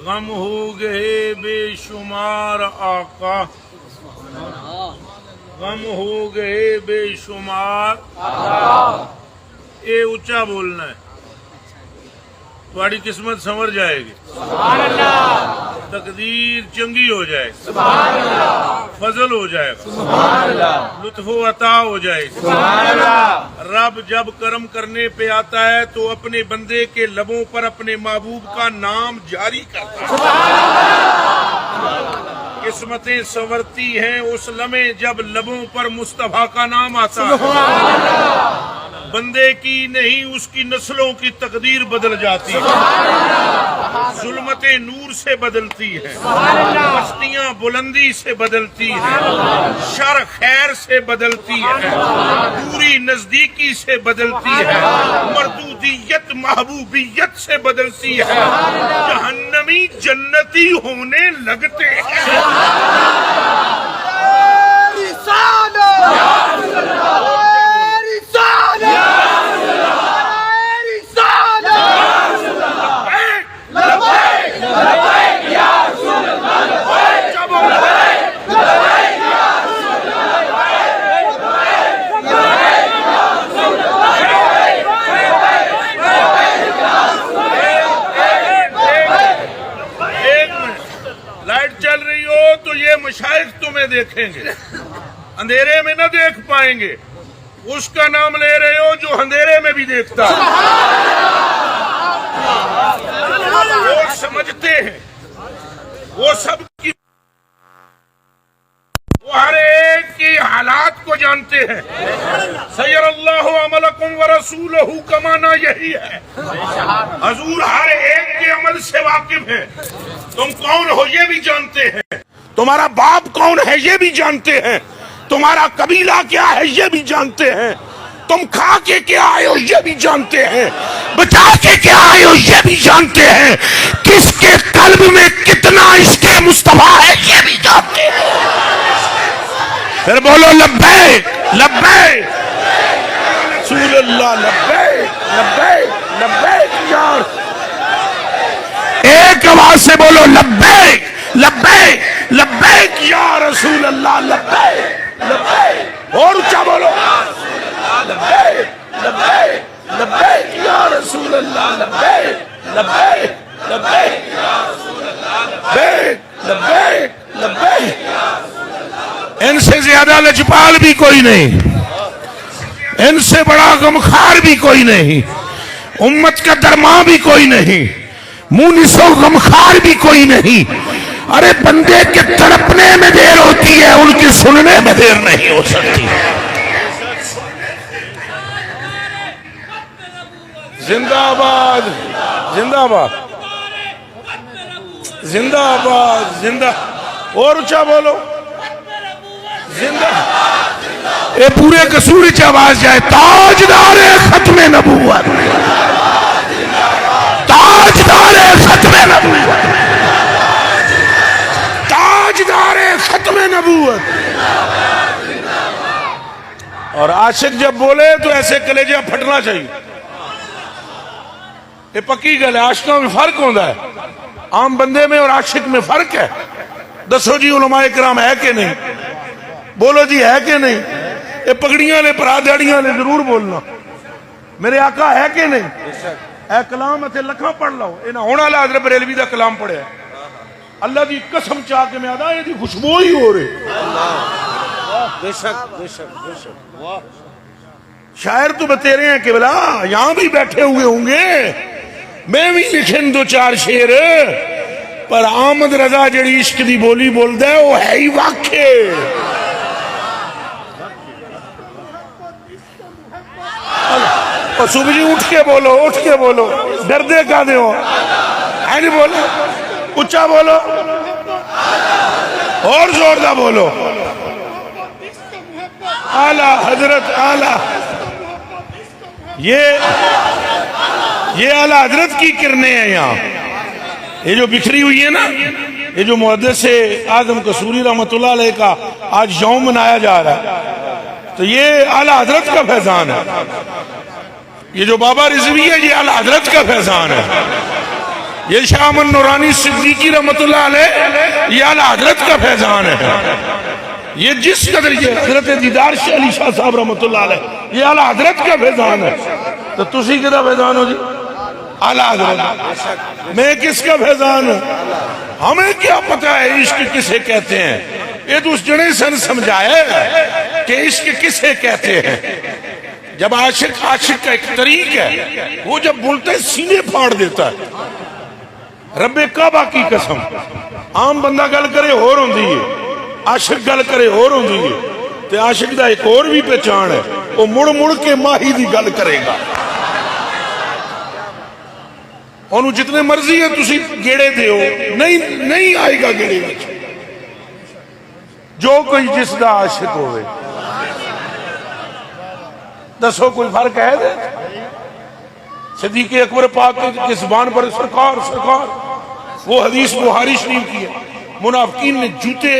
غم ہو گئے بے شمار آقا، غم ہو گئے بے شمار آقا. اے اونچا بولنا ہے، تھوڑی قسمت سنور جائے گی، سبحان اللہ، تقدیر چنگی ہو جائے، سبحان اللہ، فضل ہو جائے، سبحان اللہ، لطف و عطا ہو جائے، سبحان اللہ. رب جب کرم کرنے پہ آتا ہے تو اپنے بندے کے لبوں پر اپنے محبوب کا نام جاری کرتا ہے، سبحان اللہ. قسمتیں سنورتی ہیں اس لمحے جب لبوں پر مصطفیٰ کا نام آتا ہے، سبحان اللہ. بندے کی نہیں اس کی نسلوں کی تقدیر بدل جاتی ہے، ظلمتیں نور سے بدلتی ہیں، پستیاں بلندی سے بدلتی ہیں، شر خیر سے بدلتی ہے، دوری نزدیکی سے بدلتی ہے، مردودیت محبوبیت سے بدلتی ہے، جہنمی جنتی ہونے لگتے ہیں. مشائخ تمہیں دیکھیں گے، اندھیرے میں نہ دیکھ پائیں گے. اس کا نام لے رہے ہو جو اندھیرے میں بھی دیکھتا ہے. وہ سمجھتے ہیں، وہ سب کی، وہ ہر ایک کے حالات کو جانتے ہیں. سیر اللہ عملکم ورسولہ کا معنی یہی ہے، حضور ہر ایک کے عمل سے واقف ہے. تم کون ہو یہ بھی جانتے ہیں، تمہارا باپ کون ہے یہ بھی جانتے ہیں، تمہارا قبیلہ کیا ہے یہ بھی جانتے ہیں، تم کھا کے کیا آئے ہو یہ بھی جانتے ہیں، بچا کے کیا آئے ہو یہ بھی جانتے ہیں، کس کے قلب میں کتنا عشق مصطفیٰ ہے یہ بھی جانتے ہیں. پھر بولو لبیک لبیک رسول اللہ، لبیک لبیک لبیک یار. ایک آواز سے بولو لبیک لبیک لبیک یا رسول اللہ، لبیک لبیک. اور اونچا بولو لبیک لبیک لبیک یا رسول اللہ، لبیک لبیک لبیک لبیک لبیک لبیک. ان سے زیادہ لجپال بھی کوئی نہیں، ان سے بڑا غمخوار بھی کوئی نہیں، امت کا درماں بھی کوئی نہیں، مونس و غمخوار بھی کوئی نہیں. ارے بندے کے تڑپنے میں دیر ہوتی ہے، ان کی سننے میں دیر نہیں ہو سکتی. زندہ آباد زندہ آباد زندہ آباد زندہ. اور اونچا بولو زندہ. اے پورے قصور چ آواز جائے، تاجدار ختم نبوت، تاجدار ختم نبوت، تاجدار ختم نبوت. اور عاشق جب بولے تو ایسے کلیجہ پھٹنا چاہیے. یہ پکی گل ہے، عاشقوں میں فرق ہوتا ہے، عام بندے میں اور عاشق میں فرق ہے. دسو جی علماء کرام ہے کہ نہیں؟ بولو جی ہے کہ نہیں؟ یہ پگڑیاں نے پراداڑیاں نے ضرور بولنا. میرے آقا ہے کہ نہیں؟ اے کلام اتنے لکھاں پڑھ لو، یہ نہ ہونا لا حضرت بریلوی دا کلام پڑھیا. اللہ دی قسم چاہ کے میں آدھا یہ دی خوشبو ہی ہو رہی. بے شک بے شک بے شک. شاعر تو بتیرے ہیں کہ بلا یہاں بھی بیٹھے ہوئے ہوں گے، میں بھی لکھن دو چار شعر، پر آمد رضا جڑی عشق دی بولی بول دے وہ ہے ہی واقع. اور صبح جی اٹھ کے بولو، اٹھ کے بولو، ڈردے کا دے ہو ہے نہیں. بولو اچھا بولو اور زور دا بولو. اعلیٰ حضرت اعلیٰ، یہ اعلیٰ حضرت کی کرنیں ہیں. یہاں یہ جو بکھری ہوئی ہے نا، یہ جو محدث اعظم قصوری رحمۃ اللہ علیہ کا آج یوم منایا جا رہا ہے، تو یہ اعلیٰ حضرت کا فیضان ہے. یہ جو بابا رضوی ہے یہ اعلی حضرت کا فیضان ہے. یہ شاہ امن نورانی صدیقی رحمت اللہ علیہ یہ اعلی حضرت کا فیضان ہے. یہ جس قدر یہ حضرت دیدار شاہ علی شاہ صاحب رحمت اللہ علیہ یہ اعلی حضرت کا فیضان ہے. تو تسی کدا فیضان ہو جی؟ اعلی حضرت. میں کس کا فیضان ہوں؟ ہمیں کیا پتہ ہے عشق کسے کہتے ہیں؟ یہ تو اس جنے سن سمجھائے کہ عشق کسے کہتے ہیں. جب عاشق کا ایک طریق ہے، وہ جب بولتا ہے سینے پھاڑ دیتا ہے. رب کعبہ کی قسم، عام بندہ گل کرے اور ہوندی ہے، عاشق گل کرے اور ہوندی ہے. تے عاشق دا ایک اور بھی پہچان ہے، وہ مڑ مڑ کے ماہی دی گل کرے گا. انہوں جتنے مرضی ہے تسی گیڑے دیو، نہیں آئے گا گیڑے وچ. جو کوئی جس دا عاشق ہوئے دسو کوئی فرق ہے دے؟ صدیق اکبر پاک کی زبان پر سرکار سرکار، وہ حدیث بخاری شریف کی ہے. منافقین نے جوتے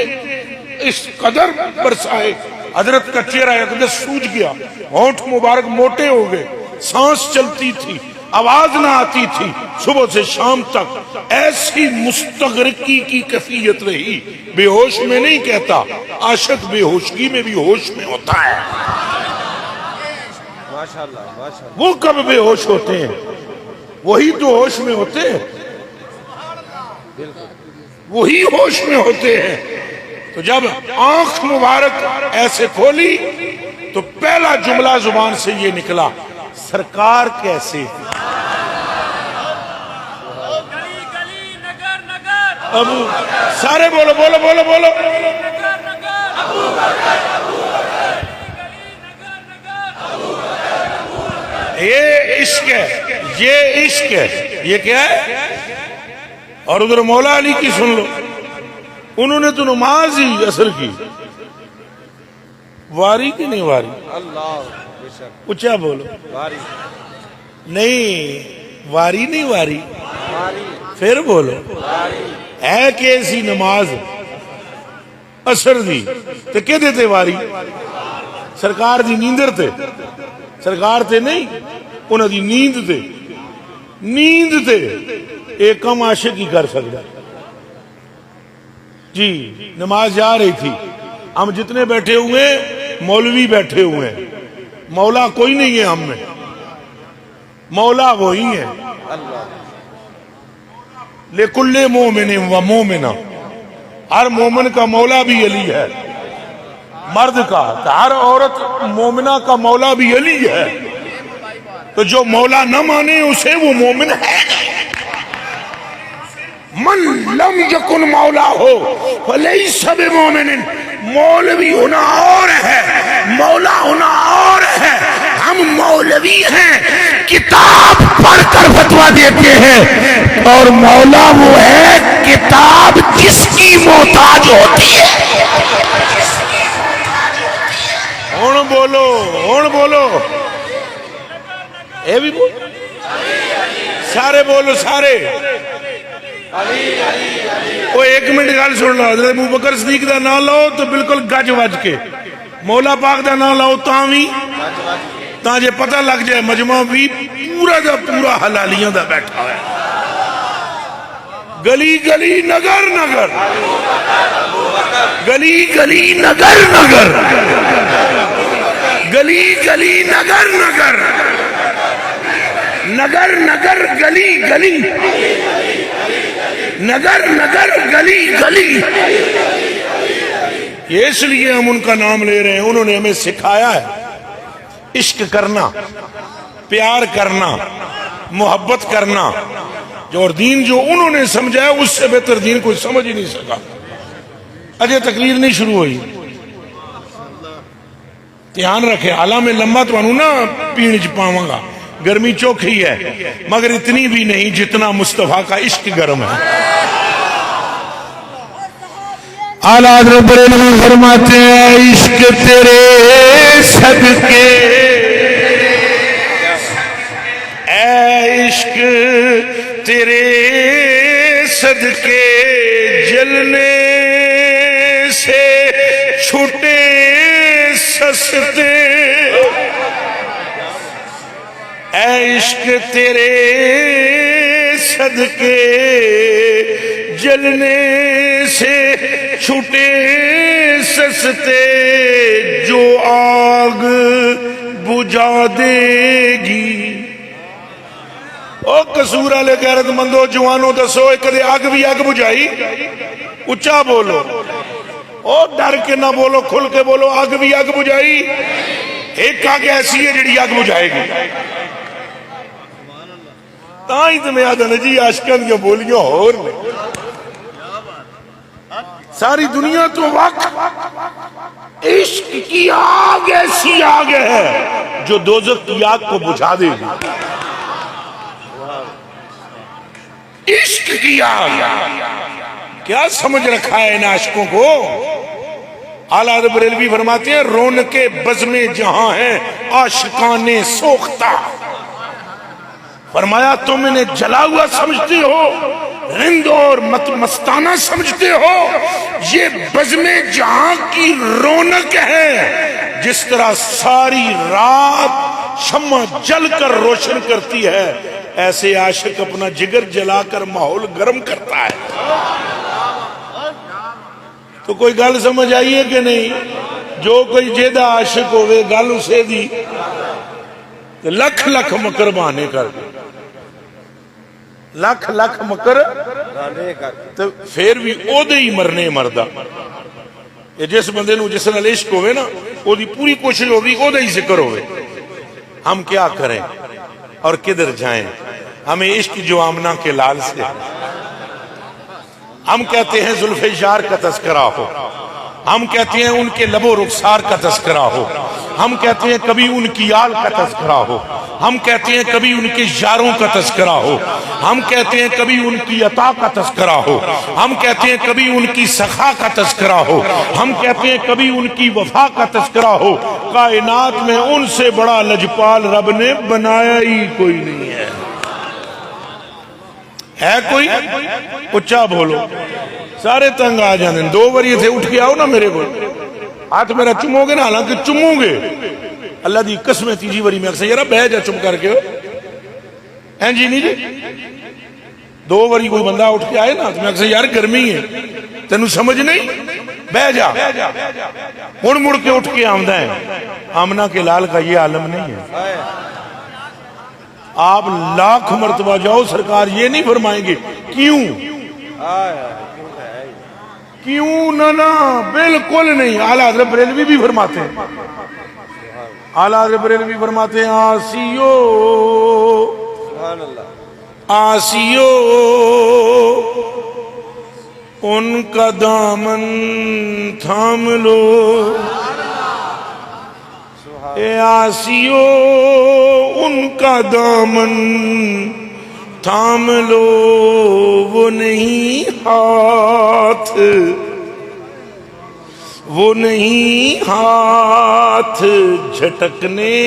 اس قدر برسائے، حضرت کا چہرہ اقدس سوج گیا، ہونٹ مبارک موٹے ہو گئے، سانس چلتی تھی، آواز نہ آتی تھی. صبح سے شام تک ایسی مستغرقی کی کیفیت رہی. بے ہوش میں نہیں کہتا، عاشق بے ہوشگی میں بھی ہوش میں ہوتا ہے. وہ کب بے ہوش ہوتے ہیں؟ وہی تو ہوش میں ہوتے ہیں، وہی ہوش میں ہوتے ہیں. تو جب آنکھ مبارک ایسے کھولی تو پہلا جملہ زبان سے یہ نکلا، سرکار کیسے؟ ابو سارے بولو بولو بولو بولو. یہ عشق ہے، یہ عشق ہے. یہ کیا ہے؟ اور ادھر مولا علی کی سن لو، انہوں نے تو نماز ہی اثر کی. واری کی نہیں واری؟ اچھا بولو. نہیں واری نہیں واری، پھر بولو. ہے کہ ایسی نماز اثر دی تو کہ دیتے واری؟ سرکار دی نیندر تے، سرکار تے نہیں، انہوں دی نیند تے. نیند تے ایک کم عاشق ہی کر سکتا. جی نماز جا رہی تھی، ہم جتنے بیٹھے ہوئے مولوی بیٹھے ہوئے ہیں، مولا کوئی نہیں ہے ہم میں، مولا وہی ہے. لِكُلِّ مُؤْمِنٍ وَمُؤْمِنَةٍ، ہر مومن کا مولا بھی علی ہے، مرد کا. ہر عورت مومنہ کا مولا بھی علی ہے. تو جو مولا نہ مانے اسے وہ مومن ہے. من لم یکن مولا ہو فلیس بمومن. مولوی ہونا اور ہے، مولا ہونا اور ہے. ہم مولوی ہیں، کتاب پڑھ کر فتویٰ دیتے ہیں، اور مولا وہ ہے کتاب جس کی محتاج ہوتی ہے. ہون بولو ہون بولو. اے بھی بولو، سارے بولو سارے. وہ ایک منٹ گل سن لو. حضرت ابوبکر صدیق دا نام لاؤ تو بالکل گج وج کے، مولا پاک دا نام لاؤ تاں جے پتہ لگ جائے مجمع بھی پورا دا پورا حلالیاں دا بیٹھا ہے. گلی گلی نگر نگر، گلی گلی نگر نگر، گلی گلی نگر نگر، نگر نگر گلی گلی، نگر نگر گلی گلی. یہ اس لیے ہم ان کا نام لے رہے ہیں، انہوں نے ہمیں سکھایا ہے عشق کرنا، پیار کرنا، محبت کرنا. جو اور دین جو انہوں نے سمجھا ہے اس سے بہتر دین کوئی سمجھ ہی نہیں سکا. اجے تقریر نہیں شروع ہوئی، دھیان رکھے. حالہ میں لمبا تو انہوں نا پین چ پاواں گا، گرمی چوکھی ہے مگر اتنی بھی نہیں جتنا مصطفیٰ کا عشق گرم ہے. اعلیٰ حضرت بریلوی فرماتے ہیں عشق تیرے صدقے، اے عشق تیرے صدقے جلنے سے چھوٹے سستے، اے عشق تیرے صدقے جلنے سے چھٹے سستے جو آگ بجھا دے گی. او قصور والے غیرت مندو جوانوں دسو کدے اگ بھی اگ بجھائی؟ اچھا بولو. او ڈر کے نہ بولو، کھل کے بولو. اگ بھی اگ بجھائی؟ ایک اگ ایسی ہے جڑی اگ بجھائے گی. تاں ہی تو میں آدھا جی عاشقاں دیاں بولیاں ہور نے. ساری دنیا تو وقت عشق کی آگ ایسی آگ ہے جو دوزخ کی آگ کو بجھا دے گی. عشق کی آگ. کیا سمجھ رکھا ہے ان عاشقوں کو؟ اعلیٰ حضرت بریلوی فرماتے ہیں رونق بزم جہاں ہیں عاشقان سوختہ. فرمایا تم انہیں جلا ہوا سمجھتے ہو، رند اور مستانہ سمجھتے ہو، یہ بزم جہاں کی رونق ہے. جس طرح ساری رات شمع جل کر روشن کرتی ہے، ایسے عاشق اپنا جگر جلا کر ماحول گرم کرتا ہے. تو کوئی گل سمجھ آئیے کہ نہیں؟ جو کوئی جیدہ عاشق ہوئے گل اسے دی لکھ لکھ مکر بہانے کر دے، لکھ لکھ مکر تو پھر بھی او دے ہی مرنے مردہ. یہ جس بندے نو جس نال عشق ہوئے نا او دی پوری کوشش ہوگی او دے ہی ذکر ہوئے. ہم کیا کریں اور کدھر جائیں؟ ہمیں عشق جو آمنہ کے لال سے. ہم کہتے ہیں زلف یار کا تذکرہ ہو، ہم کہتے ہیں ان کے لب و رخسار کا تذکرہ ہو، ہم کہتے ہیں کبھی ان کی آل کا تذکرہ ہو، ہم کہتے ہیں کبھی ان کے یاروں کا تذکرہ ہو، ہم کہتے ہیں کبھی ان کی عطا کا تذکرہ ہو، ہم کہتے ہیں کبھی ان کی سخا کا تذکرہ ہو، ہم کہتے ہیں کبھی ان کی وفا کا تذکرہ ہو. کائنات میں ان سے بڑا لجپال رب نے بنایا ہی کوئی نہیں ہے. ہے کوئی؟ اچھا بولو. سارے تنگ آ جانے. 2 باری تھے اٹھ کے آؤ نا میرے کو، ہاتھ میرا چمو گے نا، حالانکہ چمو گے اللہ دی قسم ہے. 3 باری میں اکثر یارا بہ جا چم کر کے ہیں جی نہیں جی. 2 باری کوئی بندہ اٹھ کے آئے نا تو میں اکثر یار گرمی ہے تینوں سمجھ نہیں، بہ جا. مڑ کے اٹھ کے آمدہ ہے. آمنہ کے لال کا یہ عالم نہیں ہے. آپ لاکھ مرتبہ جاؤ سرکار یہ نہیں فرمائیں گے کیوں کیوں نہ بالکل نہیں. اعلیٰ حضرت بریلوی بھی فرماتے ہیں، اعلیٰ حضرت بریلوی فرماتے ہیں آسیو آسیو ان کا دامن تھام لو، اے آسیو ان کا دامن تھام لو، وہ نہیں ہاتھ، وہ نہیں ہاتھ جھٹکنے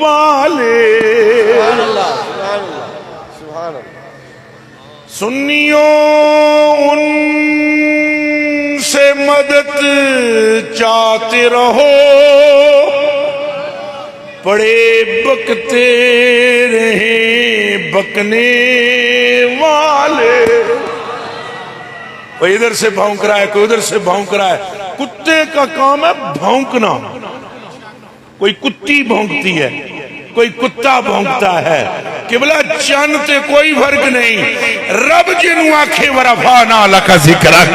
والے. سنیوں ان سے مدد چاہتے رہو، پڑے بکتے رہیں بکنے والے. کوئی ادھر سے بھونک رہا ہے، کوئی ادھر سے بھونک رہا ہے. کتے کا کام ہے بھونکنا. کوئی کتی بھونکتی ہے، کوئی کتا بھونکتا ہے. قبلہ چند تے کوئی فرق نہیں. رب جنوں آنکھیں ورفعنا لک ذکرک.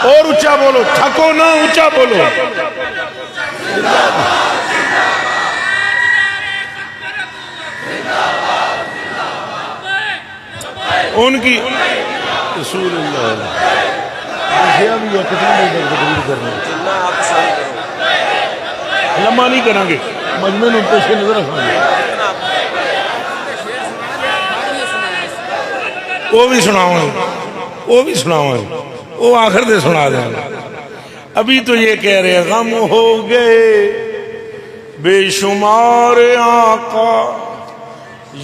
اور اونچا بولو، تھکو نہ، اونچا بولو. ان کی رسول اللہ لمحہ نہیں کریں گے، مجمع میں پیش نظر رکھیں گے. وہ بھی سناؤں گے، وہ بھی سناؤں گے، وہ آخر دے سنا دیں گے. ابھی تو یہ کہہ رہے غم ہو گئے بے شمار آقا،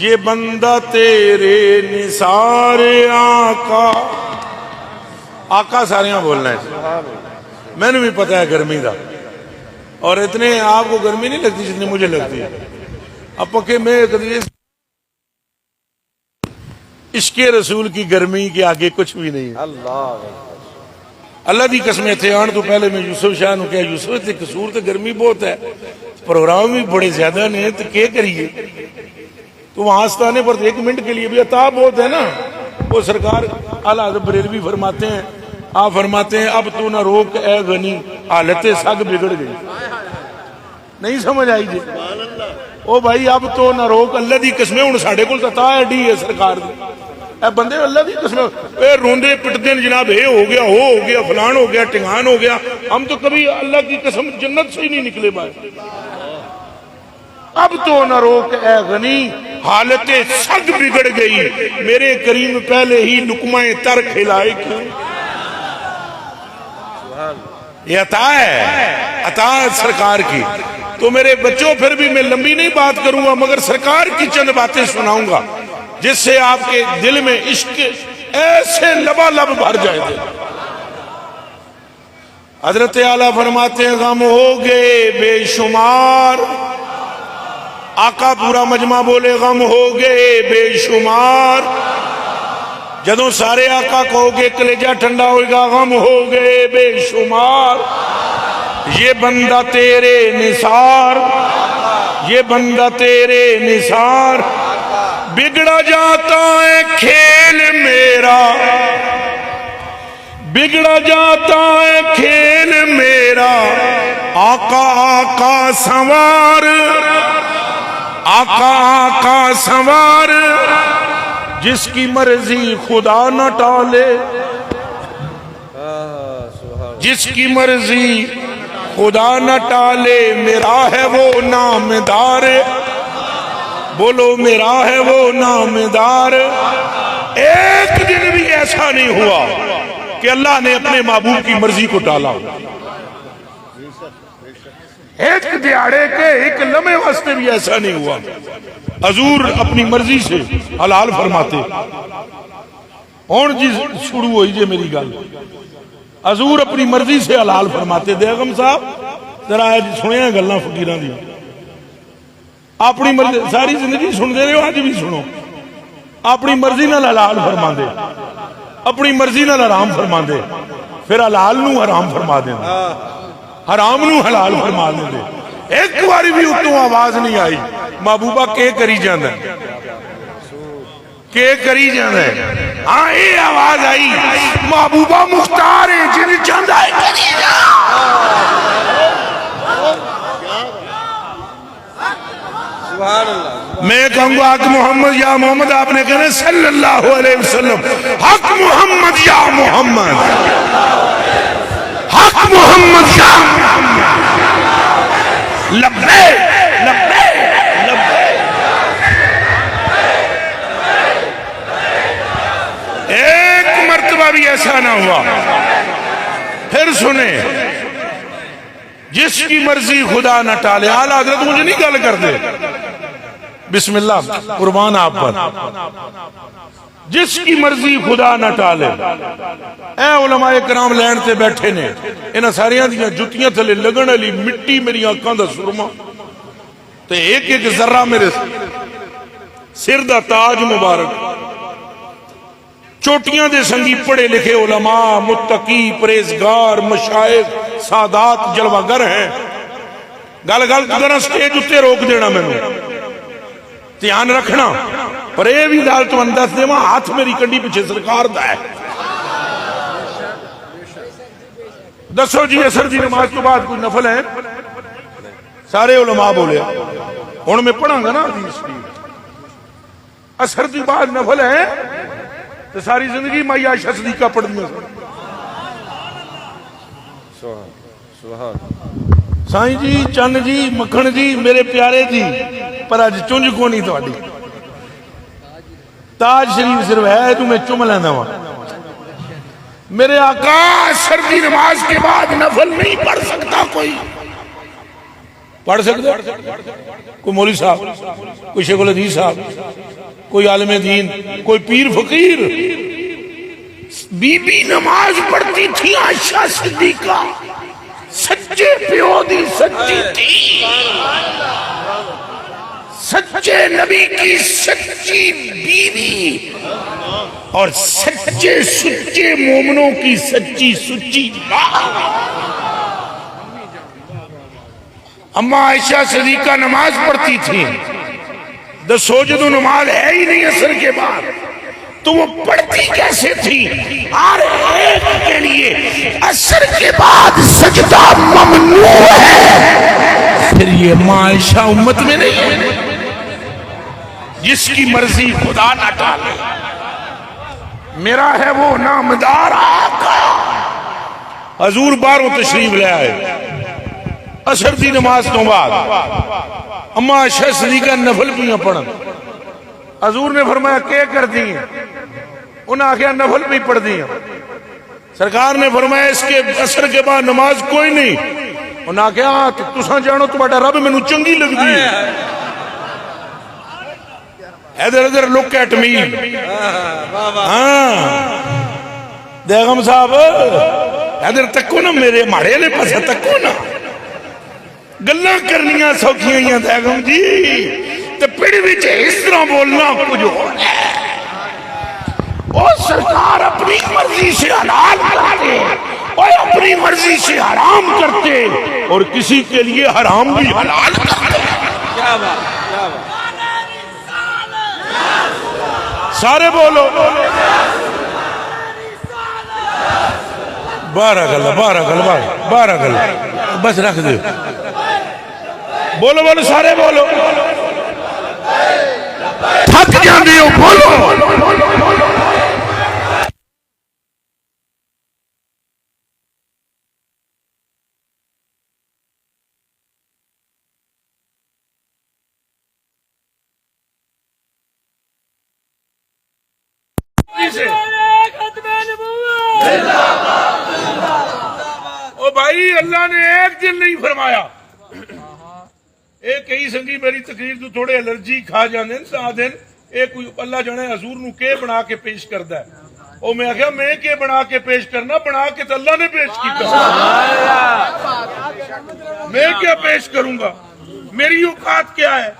یہ بندہ تیرے نثار آقا. آقا ساریاں بولنا ہے، میں نے بھی پتا ہے گرمی دا. اور اتنے آپ کو گرمی نہیں لگتی جتنی مجھے لگتی ہے. اب پکے میں عشق رسول کی گرمی کے آگے کچھ بھی نہیں ہے. اللہ دی قسم تھے آن تو پہلے میں یوسف شاہ نو کہا یوسف تے قصور تے گرمی بہت ہے, پروگرام بھی بڑے زیادہ نے, تو کیا کریے؟ تو وہاں آستانے پر 1 منٹ کے لیے بھی عطا بہت ہے نا. وہ سرکار اعلیٰ حضرت بریلوی فرماتے ہیں, آپ فرماتے ہیں اب تو نہ روک اے غنی حالت سگ بگڑ گئی. نہیں سمجھ آئی جی؟ او بھائی اب تو نہ روک, اللہ دی قسم ہن ساڈے کول عطا ایڈی ہے سرکار دی. اے بندے اللہ دی قسم اے روندے پٹدے جناب, اے ہو گیا وہ ہو گیا فلان ہو گیا ٹنگان ہو گیا. ہم تو کبھی اللہ کی قسم جنت سے ہی نہیں نکلے بھائی. اب تو نہ روک اے غنی حالت سگ بگڑ گئی, میرے کریم پہلے ہی لقمہ تر کھلائے کیوں. یہ عطا ہے, عطا سرکار کی. تو میرے بچوں پھر بھی میں لمبی نہیں بات کروں گا, مگر سرکار کی چند باتیں سناؤں گا جس سے آپ کے دل میں عشق ایسے لبالب بھر جائے گا. حضرت اعلیٰ فرماتے ہیں غم ہو گئے بے شمار, آقا پورا مجمع بولے غم ہو گئے بے شمار. جدوں سارے آقا کہو گے کلیجہ ٹھنڈا ہوئے گا, غم ہو گئے بے شمار. یہ بندہ تیرے نثار, یہ بندہ تیرے نثار, بگڑا جاتا ہے کھیل میرا, بگڑا جاتا ہے کھیل میرا. آقا آقا سنوار, آقا آقا سنوار, جس کی مرضی خدا نہ ٹالے, جس کی مرضی خدا نہ ٹالے. میرا ہے وہ نامدار, بولو میرا ہے وہ نامدار. ایک دن بھی ایسا نہیں ہوا کہ اللہ نے اپنے محبوب کی مرضی کو ٹالا. ایک دیہڑے کے ایک لمحے واسطے بھی ایسا نہیں ہوا. حضور اپنی مرضی سے حلال فرماتے. اور جی شروع ہوئی جی میری گل, حضور اپنی مرضی سے حلال فرماتے. بیگم صاحب ذرا سنیا گلاں فقیراں دی, اپنی مرضی ساری زندگی سن دے رہے ہو, آج بھی سنو. اپنی مرضی نال حلال فرما دے, اپنی مرضی نال حرام فرما دے, پھر حلال نو حرام فرما دے, حرام نو حلال فرما دے. ایک باری بھی اتوں آواز نہیں آئی محبوبہ کے کری جاندہ ہے, کے کری جاندہ ہے. ہاں یہ آواز آئی محبوبہ مختار ہے جن جاندہ ہے کری جاندہ. میں کہوں گا حق محمد یا محمد, آپ نے کہنا صلی اللہ علیہ وسلم. حق محمد یا محمد, حق محمد یا محمد. لبے لبے لبے. ایک مرتبہ بھی ایسا نہ ہوا. پھر سنیں, جس کی مرضی خدا نہ ٹالے. اعلیٰ حضرت مجھے نہیں گل کر دے, بسم اللہ قربان آپ پر. جس کی مرضی خدا نہ ٹالے. اے علماء کرام لین تے بیٹھے نے, انہاں ساریاں دیاں جتیاں تھلے لگن علی مٹی میری آنکھاں دا سرما, تے ایک ایک ذرہ میرے سر دا تاج مبارک. چوٹیاں دے سنگی پڑھے لکھے علماء, متقی, پریزگار, مشائخ, سادات, جلوگر ہیں. گل گل کرنا سٹیج اتے روک دینا میں نے, دھیان رکھنا. پر اے بھی دال تو انداز دے وہاں ہاتھ میری کنڈی پیچھے سرکار دا ہے. دسو جی اثر دی نماز تو بعد کوئی نفل ہے؟ سارے علماء بولے. ہن میں پڑھاں گا نا حدیث کی. اثر دی بعد نفل ہے تو ساری زندگی مائی عائشہ صدیقہ پڑھ دیا. سائیں جی, چند جی, مکھن جی, میرے پیارے جی, پر آج چنج کو نہیں تو آڈی. تاج شریف صرف ہے تو میں چم لینا ہوں. میرے آقا سردی نماز کے بعد نفل نہیں پڑھ سکتا کوئی. پڑھ سکتا کوئی مولوی صاحب, کوئی شیخ الحدیث صاحب, کوئی عالم دین, کوئی پیر فقیر. بی بی نماز پڑھتی تھی عائشہ صدیقہ, سچے پیو دی سچی تھی، سچے نبی کی سچی بیوی، اور سچے سچے مومنوں کی سچی سچی ماں۔ اما عائشہ صدیقہ نماز پڑھتی تھی، دسو جدو نماز ہے ہی نہیں عصر کے بعد تو وہ پڑھتی کیسے تھی؟ ہر ایک کے لیے عصر کے بعد سجدہ ممنوع ہے، پھر یہ اما عائشہ امت میں نہیں ہے؟ جس کی مرضی خدا نہ ڈالے، میرا ہے وہ نامدار آقا۔ حضور باروں تشریف لے آئے عصر دی نماز تو بعد، اما عائشہ صدیقہ نفل بھی پڑھن، حضور نے فرمایا کیا کر دی ہیں؟ انہاں آخیا نفل بھی پڑھ دی ہیں۔ سرکار نے فرمایا اس کے عصر کے بعد نماز کوئی نہیں۔ انہاں آخیا تساں جانو تہاڈا رب مینوں چنگی لگدی ہے۔ ادھر ادھر لک ایٹ می، ہاں بیگم صاحب ادھر تکو نا، میرے ماڑے والے پاسے تکو نا، گلاں کرنیاں سوکھیاں ہی بیگم جی، تے پیڑ وچ اس طرح بولنا کچھ ہو ہے۔ او سرکار اپنی مرضی سے حلال کرتے اور اپنی مرضی سے حرام کرتے، اور کسی کے لیے حرام بھی حلال کرتے۔ کیا بات، کیا بات، سارے بولو بارہ گل بارہ گل بس رکھ دے، بولو بولو سارے بولو، تھک جاندے ہو بولو۔ او بھائی اللہ نے ایک دن نہیں فرمایا، ایک کئی سنگی میری تقریر تو تھوڑے الرجی کھا جاندے سا دن، ایک اللہ جانے حضور نو کے بنا کے پیش کردا ہے، او میں آخیا میں کے بنا کے پیش کرنا، بنا کے تو اللہ نے پیش کیتا، میں کیا پیش کروں گا؟ میری اوقات کیا ہے؟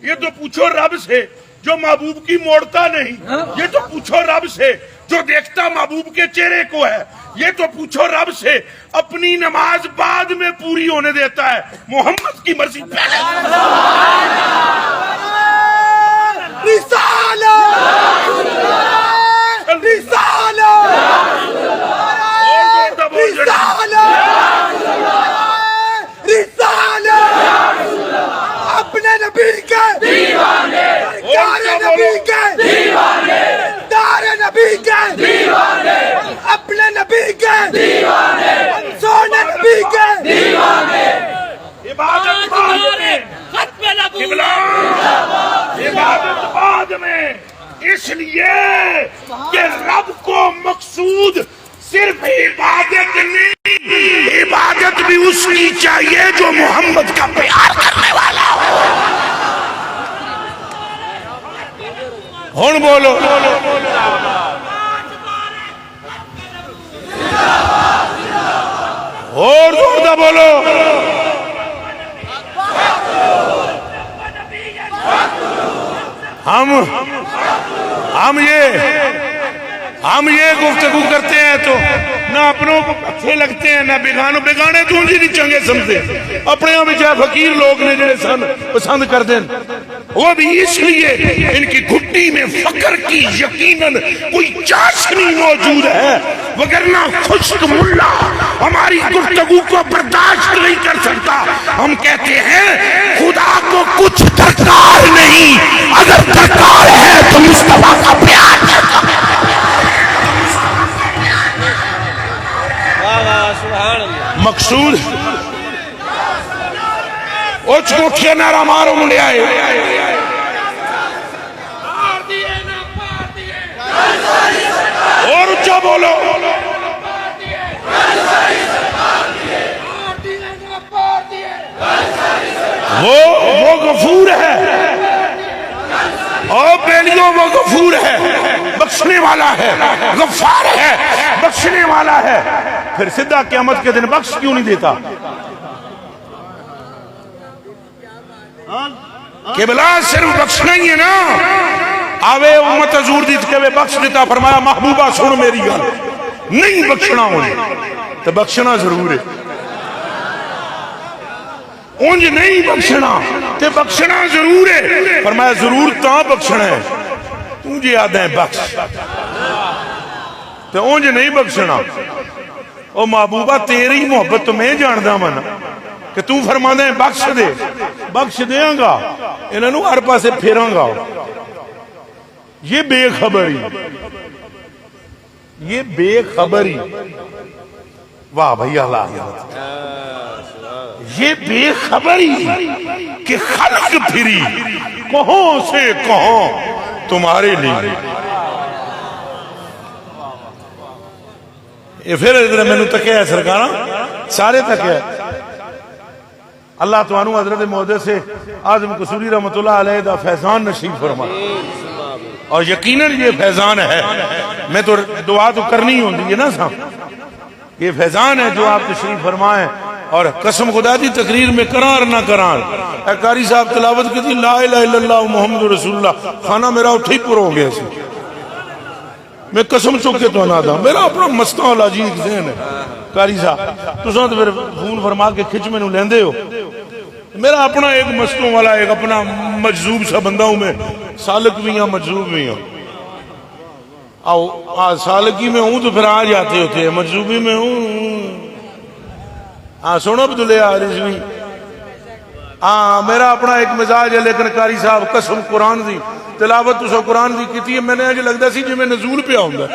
یہ تو پوچھو رب سے جو محبوب کی موڑتا نہیں، یہ تو پوچھو رب سے جو دیکھتا محبوب کے چہرے کو ہے، یہ تو پوچھو رب سے اپنی نماز بعد میں پوری ہونے دیتا ہے، محمد کی مرضی پہلے۔ اپنے نبی کے دیوانے، پیارے نبی کے دیوانے، پیارے نبی کے دیوانے، اپنے نبی کے دیوانے، سونے نبی کے دیوانے۔ عبادت بعد میں، عبادت بعد میں، اس لیے کہ رب کو مقصود صرف عبادت نہیں، عبادت بھی اس کی چاہیے جو محمد کا پیار کرنے والا ہو۔ ہن بولو، اور زور دا بولو، ہم یہ گفتگو کرتے ہیں تو نہ اپنوں کو اچھے لگتے ہیں نہ بیگانوں، بیگانے تو انجی نہیں چنگے سمجھتے، اپنے ہم چاہے فقیر لوگ نے جنہیں سن پسند کر دیں، وہ بھی اس لیے ان کی گھٹی میں فقر کی یقیناً کوئی چاشنی موجود ہے، وگرنہ خشک ملا ہماری گفتگو کو برداشت نہیں کر سکتا۔ ہم کہتے ہیں خدا کو کچھ درکار نہیں، اگر درکار ہے تو مصطفیٰ کا پیار ہے۔ مقصود اچھ کوٹھیا نعرہ مارو منڈے آئے، اور اچھا بولو، وہ غفور ہے، اور بیلیوں وہ غفور ہے، بخشنے والا ہے، غفار ہے، بخشنے والا ہے، پھر صدہ قیامت کے دن بخش کیوں نہیں دیتا؟ کہ بلا صرف بخشنا ہی ہے نا. آوے امت حضور دی کہ بخش دیتا, فرمایا محبوبہ سن میری گل, نہیں بخشنا انہیں تو بخشنا ضرور ہے, انج نہیں بخشنا تے بخشنا ضرور ہے. فرمایا ضرور تا بخشنا ہے تجھے یاد ہے بخش, تے انج نہیں بخشنا. او محبوبہ تیری محبت تو میں جاندا من کہ تو فرماندے ہیں بخش دے, بخش دیاں گا انہاں نوں ہر پاسے پھیراں گا. یہ بے خبری, یہ بے خبری, واہ بھئی اللہ, یہ بے خبری کہ خلق پھری کہوں سے کہوں تمہارے لیے. یہ پھر ادھر میں نے تکیا ہے سرکارہ, سارے تکیا ہے. اللہ تو عنہ حضرت محدث سے اعظم قصوری رحمت اللہ علیہ دا فیضان نصیب فرمائے, اور یقیناً یہ فیضان ہے. میں تو دعا تو کرنی ہوندی ہے نا صاحب, یہ فیضان ہے جو آپ تشریف فرمائیں. اور قسم خدا دی تقریر میں قرار نہ قرار اے قاری صاحب تلاوت کی تھی لا الہ الا اللہ محمد رسول اللہ, کھانا میرا اٹھے ہی پر ہو گیا سی. میں قسم چکے تو نہ دا, میرا اپنا مستہ والا عجیب ذہن ہے. قاری صاحب تو ساتھ پھر فون فرما کے کھچ میں نو لیندے ہو, میرا اپنا ایک مستوں والا ایک اپنا مجذوب سا بندہ ہوں میں, سالک بھی ہوں مجذوب بھی ہوں. آؤ سالکی میں ہوں تو پھر آ جاتے ہوتے ہیں, مجذوبی میں ہوں. ہاں سنو عبداللہ رضوی, ہاں میرا اپنا ایک مزاج ہے. لیکن قاری صاحب قسم قرآن دی تلاوت تو سو قرآن دی کیتی ہے, میں نے جو لگتا سی جو میں نزول پہ آؤں گا.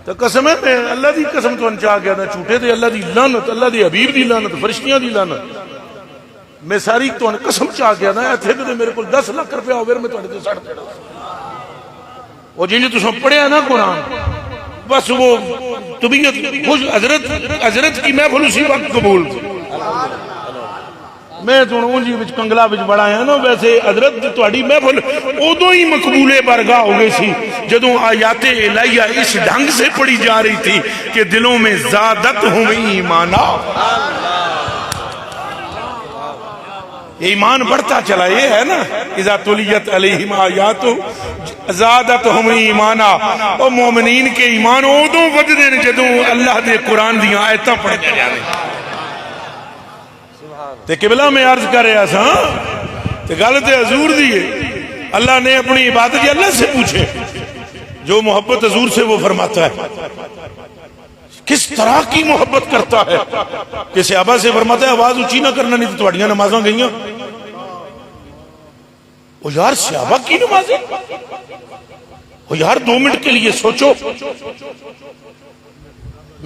تو قسم ہے میں اللہ دی قسم تو انچا گیا تھا چھوٹے تھے, اللہ دی لعنت, اللہ دی حبیب دی لعنت, فرشتیاں دی لعنت, میں ساری تو قسم چاہ گیا تھا. ایتھے کہ میرے کو 10 لاکھ روپیہ ہوئے میں تھوڑے تے سڑ دینا. وہ جن تو سب پڑھے ہیں نا قرآن, بس وہ طبیعت خوش حضرت کی محفل اسی وقت قبول تھی. میں تو اونجی وچ کنگلا وچ بڑا ہے نا, ویسے حضرت تہاڈی محفل ادوں ہی مقبول برگاہ ہو گئی سی جدوں آیات الہیہ اس ڈھنگ سے پڑھی جا رہی تھی کہ دلوں میں زادتہم ایمانا, ایمان بڑھتا چلا. یہ ہے نا اذا تلیت علیہم آیات زادتہم ایمانا, اور مومنین کے ایمان ادوں ودھدے نے جدوں اللہ دے قرآن دیاں آیتاں پڑھ جاندے. تے قبلہ میں عرض کر رہا سا تے گل تے حضور دی ہے. اللہ نے اپنی عبادت اللہ سے پوچھے, جو محبت حضور سے وہ فرماتا ہے. کس طرح کی محبت کرتا ہے کہ صحابہ سے فرماتا ہے آواز اونچی نہ کرنا نہیں تو تہاڈیاں نمازاں گئیاں. وہ یار صحابہ کی نمازیں, وہ یار 2 منٹ کے لیے سوچو,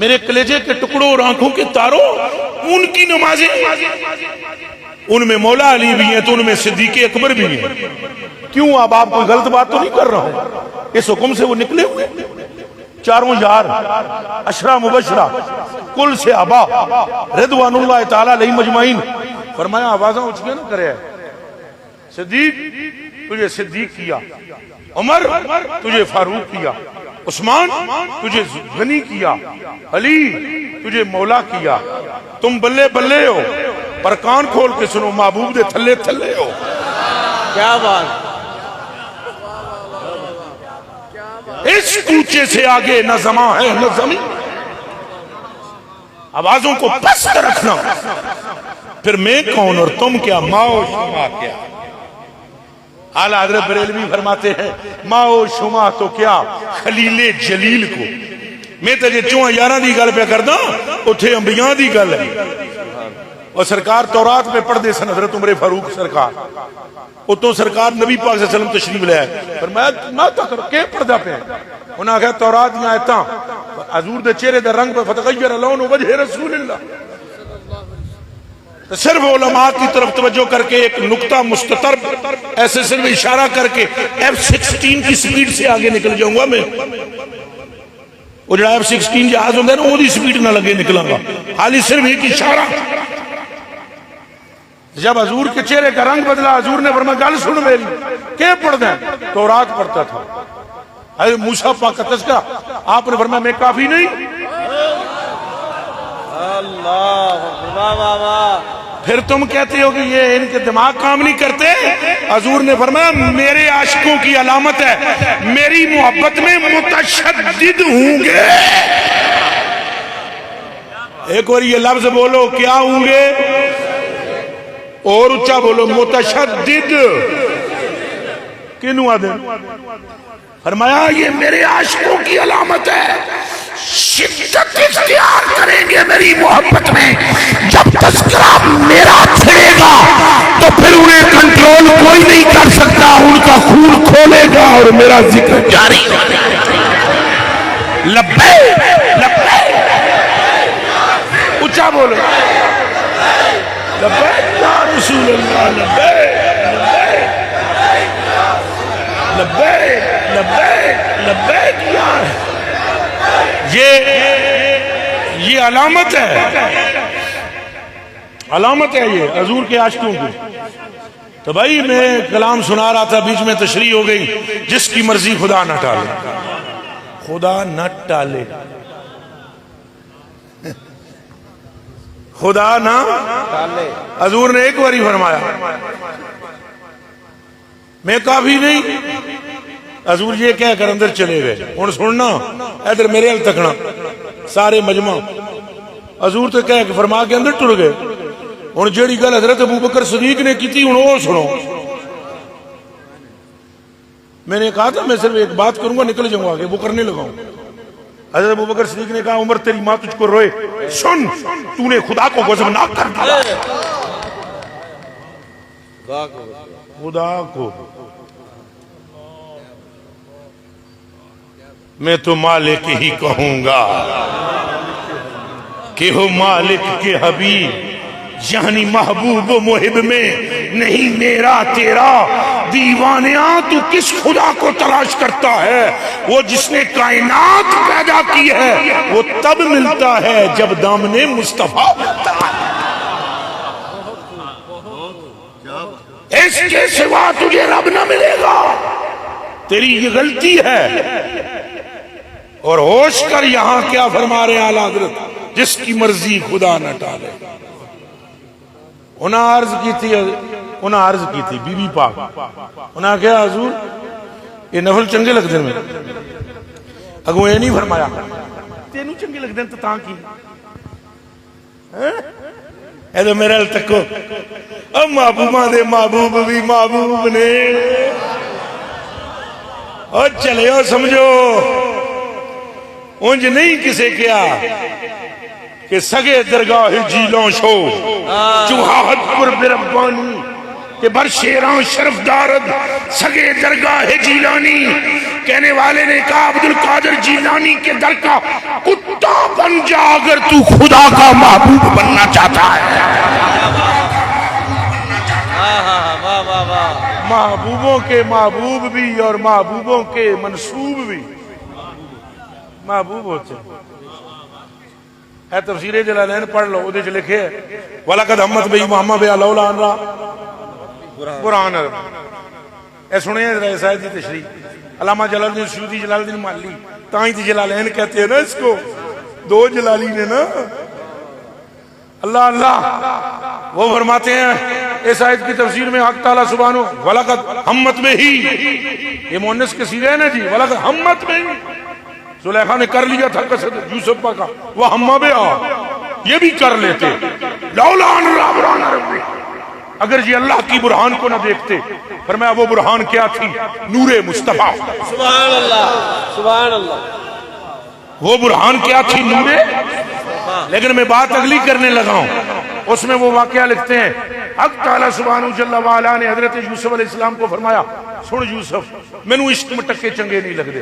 میرے کلیجے کے ٹکڑوں اور آنکھوں کے تاروں, ان کی نمازیں, ان میں مولا علی بھی ہیں تو ان میں صدیق اکبر بھی ہیں. کیوں اب آپ کوئی غلط بات تو نہیں کر رہا ہوں, اس حکم سے وہ نکلے ہوئے چاروں یار عشرہ مبشرہ کل سے آبا رضوان اللہ تعالیٰ علیہ مجمعین. فرمایا آوازاں اونچیاں نہ کرے, صدیق تجھے صدیق کیا, عمر تجھے فاروق کیا, عثمان تجھے غنی کیا, علی تجھے مولا کیا. تم بلے بلے ہو پر کان کھول کے سنو, محبوب دے تھلے تھلے ہو. کیا بات, اس کوچے سے آگے نہ زماں ہے نہ زمین. آوازوں کو پست رکھنا, پھر میں کون اور تم کیا, ماں و شما کیا. اعلیٰ حضرت بریلوی فرماتے ہیں ماں و شما تو کیا خلیل جلیل کو. میں تجھے 4 دی گل پہ کردا, اتھے انبیاء دی گل ہے. اور سرکار تورات میں پڑھ دے سن حضرت عمر فاروق سرکار, اتوں سرکار نبی پاک صلی اللہ علیہ وسلم تشریف لے آئے. فرمایا نہ تکر کے پڑھدا پے, انہاں کہا تورات دیاں آیتاں, حضور دے چہرے دا رنگ پہ فتغیر لون وجہ رسول اللہ. صرف علماء کی طرف توجہ کر کے ایک نقطہ مستطر ایسے صرف اشارہ کر کے F-16 کی سپیڈ سے آگے نکل جاؤں گا میں. وہ جڑا F-16 جہاز ہوندے نا وہ دی سپیڈ نہ لگے نکلاں گا, حالی صرف ایک اشارہ. جب حضور کے چہرے کا رنگ بدلا, حضور نے فرمایا گل سن میری, کیا پڑھ دیں؟ تورات پڑھتا تھا. حضرت موسیٰ پاک کا تذکرہ, آپ نے فرمایا میں کافی نہیں, اللہ واہ واہ واہ, پھر تم کہتے ہو کہ یہ ان کے دماغ کام نہیں کرتے. حضور نے فرمایا میرے عاشقوں کی علامت ہے میری محبت میں متشدد ہوں گے. ایک اور یہ لفظ بولو, کیا ہوں گے؟ اور اونچا بولو, متشدد. کنو آدھے فرمایا یہ میرے عاشقوں کی علامت ہے, شدت اختیار کریں گے میری محبت میں. جب تذکرہ میرا چھڑے گا تو پھر انہیں کنٹرول کوئی نہیں کر سکتا, ان کا خون کھولے گا اور میرا ذکر جاری رہے گا. لبیک لبیک, اونچا بولو, لبیک یا رسول اللہ, لبیک لبیک لبیک لبیک یا. یہ علامت ہے, علامت ہے یہ حضور کے عاشقوں کی. تو بھائی میں کلام سنا رہا تھا, بیچ میں تشریح ہو گئی. جس کی مرضی خدا نہ ٹالے, خدا نہ ٹالے, خدا نہ حضور نے ایک باری فرمایا, میں کافی نہیں. حضور یہ کہہ کر اندر چلے گئے. ہوں سننا ادھر میرے ال تکنا سارے مجمع. حضور تو کہہ کے فرما کے اندر ٹر گئے. ہوں جیڑی گل حضرت ابوبکر صدیق نے کی تھی ہوں وہ سنو. میں نے کہا تھا میں صرف ایک بات کروں گا نکل جاؤں گا, کہ وہ کرنے لگاؤں. حضرت ابوبکر صدیق نے کہا عمر تیری ماں تجھ کو روئے, سن تو نے خدا کو غضبناک کر دیا. خدا کو میں تو مالک ہی کہوں گا کہ ہو مالک کے حبیب, یعنی محبوب و محب میں نہیں میرا تیرا. دیوانیاں تو کس خدا کو تلاش کرتا ہے؟ وہ جس نے کائنات پیدا کی ہے وہ تب ملتا ہے جب دامن مصطفیٰ ملتا ہے. اس کے سوا تجھے رب نہ ملے گا, تیری یہ غلطی ہے. اور ہوش کر یہاں کیا فرما رہے ہیں اعلیٰ حضرت, جس کی مرضی خدا نہ ٹالے. انہاں عرض کی تھی بی بی پاک, انہاں کہا حضور یہ نفل چنگے لگتے ہیں. اگوں یہ نہیں فرمایا تینوں چنگے لگتے ہیں تو تاں کی اے تو میرے ال تکو, اب محبوبہ دے محبوب بھی محبوب نے. اور چلے ہو سمجھو انج نہیں کسے کیا کہ سگے درگاہ جیلوں شو چوہاہد پر بربانی کہ بر شیران شرف دارد سگے درگاہ جیلانی. کہنے والے نے کہا عبدالقادر جیلانی کے در کا کتا بن جا اگر تو خدا کا محبوب بننا چاہتا ہے. محبوبوں کے محبوب بھی اور محبوبوں کے منصوب بھی محبوب ہوتے ہیں. اے تفسیر جلالین پڑھ لو, ادھے چ لکھے وَلَقَدْ هَمَّتْ بِهِ مُحَمَّدٌ لَوْلَا أَن رَأَى برہان. اے سنیں ذرا سائد کی تشریح. علامہ جلال الدین سیوطی جلال الدین محلی تائیں تی جلالین کہتے ہیں نا, اس کو دو جلالی نے نا. اللہ اللہ وہ فرماتے ہیں اس آیت کی تفسیر میں حق تعالیٰ سبحانہ وَلَقَدْ هَمَّتْ بِهِ, یہ مؤنث کے صیغہ ہے نا جی. وَلَقَدْ هَمَّتْ بِهِ زلیخا نے کر لیا تھا قصد یوسف کا, وہ ہمہ بے آ یہ بھی کر لیتے. لولا ان رأى برہان ربی, اگر یہ اللہ کی برہان کو نہ دیکھتے. فرمایا وہ برہان کیا تھی؟ نور مصطفیٰ. سبحان اللہ سبحان اللہ. وہ برہان کیا تھی؟ نور. لیکن میں بات اگلی کرنے لگا ہوں, اس میں وہ واقعہ لکھتے ہیں حق تعالیٰ سبحانہ جل وعلا نے حضرت یوسف علیہ السلام کو فرمایا سن یوسف مینوں عشق مٹکے چنگے نہیں لگتے.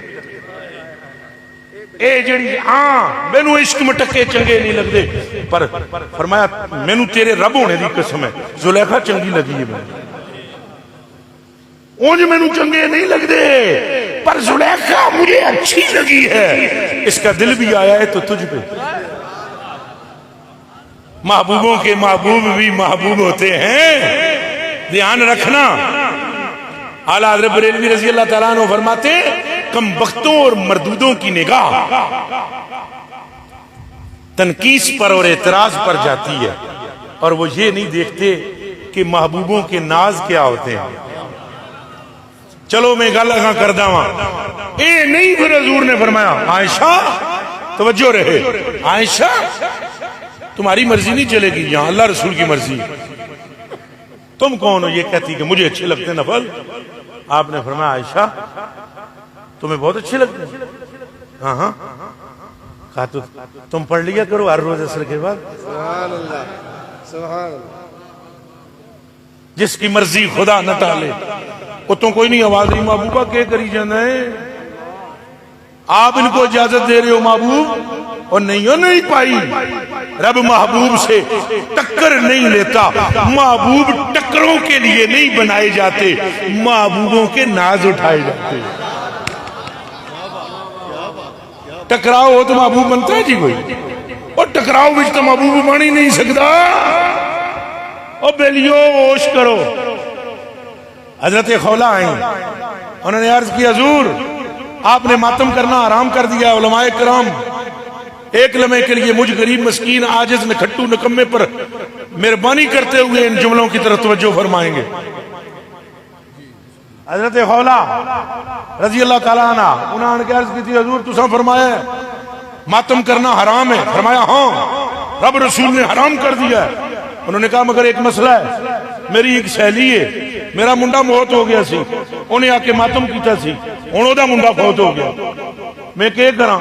اے جڑی ہاں مینوں عشق مٹکے چنگے نہیں لگتے, پر فرمایا مینوں تیرے رب ہونے دی قسم ہے زلیخا چنگی لگی ہے. اونج مینوں چنگے نہیں لگتے پر زلیخا مجھے اچھی لگی ہے. اس کا دل بھی آیا ہے تو تجھ پہ. محبوبوں کے محبوب بھی محبوب ہوتے ہیں, دھیان رکھنا. اعلیٰ حضرت بریلوی رضی اللہ تعالیٰ عنہ فرماتے کم بختوں اور مردودوں کی نگاہ تنقیص پر اور اعتراض پر جاتی ہے, اور وہ یہ نہیں دیکھتے کہ محبوبوں کے ناز کیا ہوتے ہیں. چلو میں گل اگاں کردا ہاں. اے نہیں پھر حضور نے فرمایا عائشہ توجہ رہے، عائشہ تمہاری مرضی نہیں چلے گی، یہاں اللہ رسول کی مرضی. تم کون ہو یہ کہتی کہ مجھے اچھے لگتے ہیں نفل؟ آپ نے فرمایا عائشہ تمہیں بہت اچھے لگتے ہیں؟ ہاں ہاں. کہا تو تم پڑھ لیا کرو ہر روز عصر کے بعد. سبحان اللہ سبحان اللہ. جس کی مرضی خدا نہ ٹالے. وہ تو کوئی نہیں آواز نہیں محبوبہ کے کری جانا ہے. آپ ان کو اجازت دے رہے ہو محبوب، اور نہیں ہو نہیں پائی. رب محبوب سے ٹکر نہیں لیتا. محبوب ٹکروں کے لیے نہیں بنائے جاتے، محبوبوں کے ناز اٹھائے جاتے. ٹکراؤ ہو تو محبوب بنتا ہے جی کوئی؟ اور ٹکراؤ بچ تو محبوب بن ہی نہیں سکتا. اور بیلیو ہوش کرو. حضرت خولہ آئیں، انہوں نے عرض کی حضور آپ نے ماتم کرنا حرام کر دیا. علماء کرام ایک لمحے کے لیے مجھ غریب مسکین عاجز نکھٹو نکمے پر مہربانی کرتے ہوئے ان جملوں کی طرف توجہ فرمائیں گے. حضرت خولہ رضی اللہ تعالیٰ عنہ انہوں نے عرض کی تھی حضور تساں فرمایا ہے ماتم کرنا حرام ہے. فرمایا ہاں رب رسول نے حرام کر دیا ہے. انہوں نے کہا مگر ایک مسئلہ ہے، میری ایک سہیلی ہے، میرا منڈا موت ہو گیا سی، انہیں آ کے ماتم کیتا سی، انہوں دا منڈا فوت ہو گیا، میں کیا کراں؟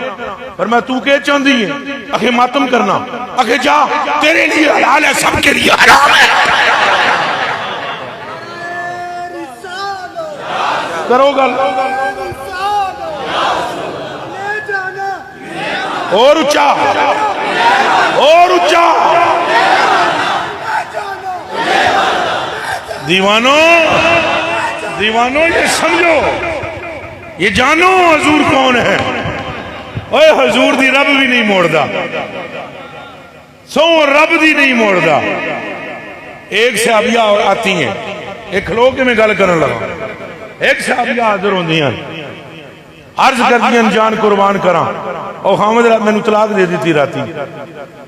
پر میں تو کیا چاہتی ہے؟ اکھے ماتم کرنا. اکھے جا تیرے لیے حلال ہے، سب کے لیے حرام ہے. کرو گل اور اچھا اور اچھا. دیوانوں یہ سمجھو، یہ جانو حضور کون ہے. اوے حضور دی رب بھی نہیں موڑدا، سو رب دی نہیں موڑدا. ایک صحابیہ آتی ہیں، ایک کھلو کے میں گل کرن لگا. ایک صحابیہ حاضر ہوندی ہیں، عرض کردی ہیں جان قربان کراں او خامد میں نے طلاق دے دیتی راتی.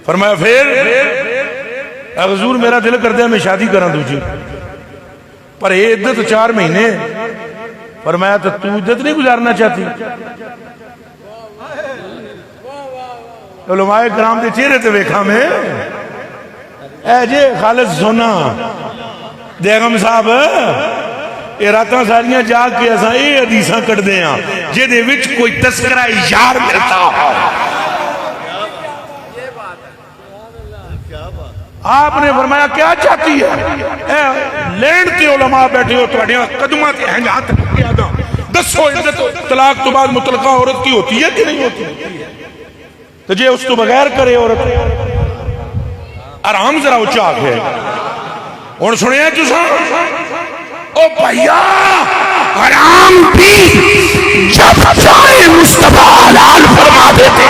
فرمایا پھر حضور میرا دل کر دیا میں شادی کراں دوجی، پر یہ عدت 4 مہینے. فرمایا تو عدت نہیں گزارنا چاہتی؟ علماء کرام دے چہرے تے ویکھا میں اے جے خالص سونا بیگم صاحب یہ راتاں ساریاں جاگ کے اساں یہ حدیثاں کٹ دے ہاں جے دے وچ کوئی تذکرہ یار ملتا ہو. آپ نے فرمایا کیا چاہتی ہے؟ لینڈ تے علماء بیٹھے ہو تواڈیاں قدماں تے ہیں ہاتھ رکھ کے آدھا دسو عزت طلاق تو بعد مطلقہ عورت کی ہوتی ہے کہ نہیں ہوتی؟ تو جے اس تو بغیر کرے عورت آرام ذرا اچھا ہے. ہن سنیا تساں او بھیا حرام بھی جب چاہے مصطفیٰ حلال فرما دیتے.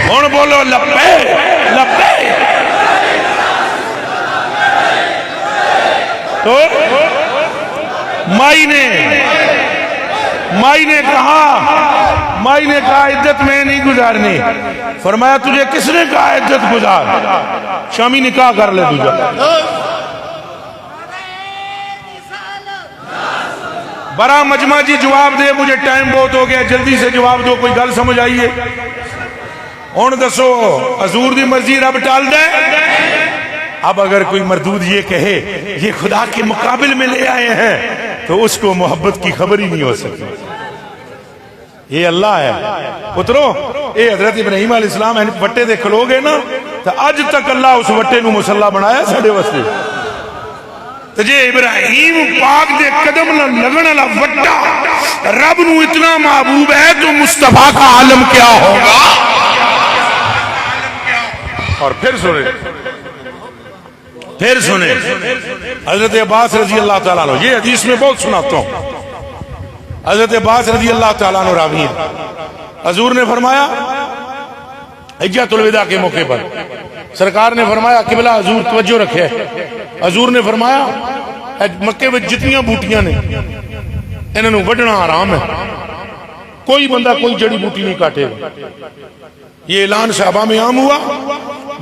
ہن بولو لبے لبے. تو مائی نے کہا عدت میں نہیں گزارنی. فرمایا تجھے کس نے کہا عدت گزار؟ شامی نکاح کر لے تجھے. برا مجمع جی جواب دے، مجھے ٹائم بہت ہو گیا، جلدی سے جواب دو، کوئی گل سمجھ آئیے. ہن دسو حضور دی مرضی رب ٹال دے؟ اب اگر کوئی مردود یہ کہے یہ خدا کے مقابل میں لے آئے ہیں تو اس کو محبت کی خبر ہی نہیں ہو سکتی. یہ اللہ ہے پترو. اے حضرت ابراہیم علیہ السلام وٹے دے کھلو گے نا تو اج تک اللہ اس وٹے نو مصلا بنایا ساڈے واسطے. تو جے ابراہیم پاک دے قدم نہ لگن والا وٹا رب نو اتنا محبوب ہے تو مصطفیٰ کا عالم کیا ہوگا. اور پھر سنیں حضرت عباس رضی اللہ تعالیٰ عنہ، یہ حدیث میں بہت سناتا ہوں. حضرت عباس رضی اللہ تعالیٰ عنہ راوی ہیں. حضور نے فرمایا حجۃ الوداع کے موقع پر سرکار نے فرمایا قبلہ حضور توجہ رکھے. حضور نے فرمایا مکے میں جتنیاں بوٹیاں نے انہوں وڈنا حرام ہے، کوئی بندہ کوئی جڑی بوٹی نہیں کاٹے گا. یہ اعلان صحابہ میں عام ہوا.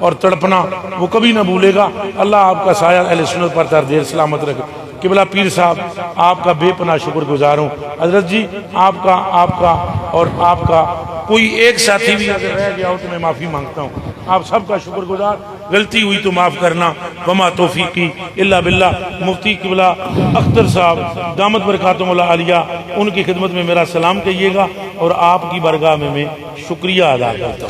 اور تڑپنا وہ کبھی نہ بھولے گا. اللہ آپ کا سایہ اہل سنت پر تر دیر سلامت رکھے. قبلہ پیر صاحب آپ کا بے پناہ شکر گزار ہوں. حضرت جی آپ کا اور آپ کا کوئی ایک ساتھی بھی اگر رہ گیا ہو تو میں معافی مانگتا ہوں. آپ سب کا شکر گزار. غلطی ہوئی تو معاف کرنا. وما توفیقی الا باللہ. مفتی قبلہ اختر صاحب دامت برکاتہم اللہ علیہ ان کی خدمت میں میرا سلام کہیے گا اور آپ کی بارگاہ میں شکریہ ادا کرتا ہوں.